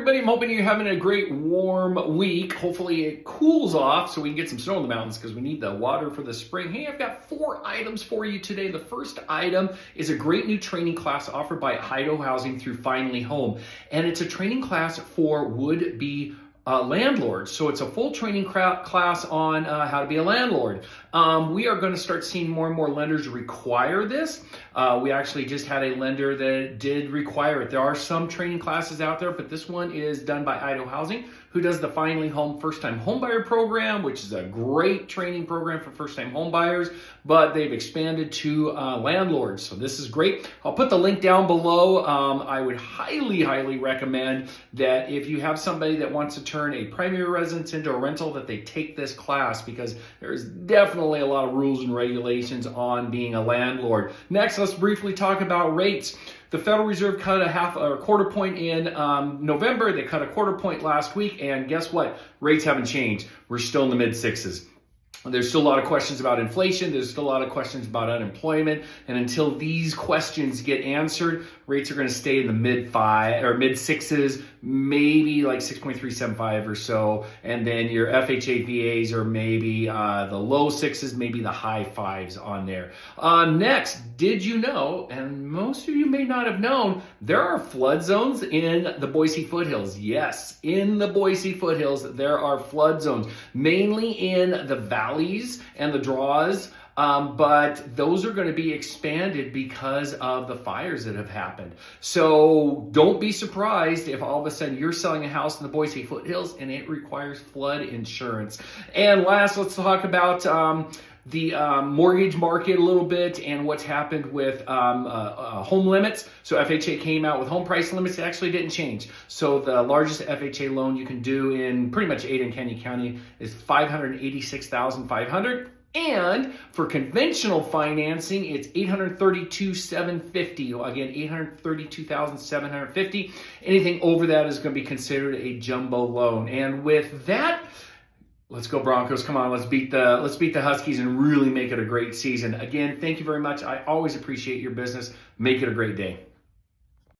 everybody. I'm hoping you're having a great warm week. Hopefully it cools off so we can get some snow in the mountains because we need the water for the spring. Hey, I've got 4 items for you today. The first item is a great new training class offered by Idaho Housing through Finally Home. And it's a training class for would-be landlords. So it's a full training class on how to be a landlord. We are going to start seeing more and more lenders require this. We actually just had a lender that did require it. There are some training classes out there, but this one is done by Idaho Housing, who does the Finally Home First-Time Homebuyer Program, which is a great training program for first-time homebuyers, but they've expanded to landlords. So this is great. I'll put the link down below. I would highly recommend that if you have somebody that wants to turn a primary residence into a rental, that they take this class because there's definitely a lot of rules and regulations on being a landlord. Next, let's briefly talk about rates. The Federal Reserve cut a quarter point in November. They cut a quarter point last week, and guess what? Rates haven't changed. We're still in the mid-6s. There's still a lot of questions about inflation. There's still a lot of questions about unemployment. And until these questions get answered, rates are going to stay in the mid-5 or mid-6s, maybe like 6.375 or so. And then your FHA VAs are maybe the low 6s, maybe the high 5s on there. Next, did you know, and most of you may not have known, there are flood zones in the Boise Foothills. Yes, in the Boise Foothills, there are flood zones, mainly in the valleys and the draws. But those are going to be expanded because of the fires that have happened. So don't be surprised if all of a sudden you're selling a house in the Boise Foothills and it requires flood insurance. And last, let's talk about the mortgage market a little bit and what's happened with home limits. So FHA came out with home price limits. It actually didn't change. So the largest FHA loan you can do in pretty much Ada and Canyon County is $586,500. And for conventional financing, it's $832,750. Again, $832,750. Anything over that is going to be considered a jumbo loan. And with that, let's go Broncos. Come on, let's beat the Huskies and really make it a great season. Again, thank you very much. I always appreciate your business. Make it a great day.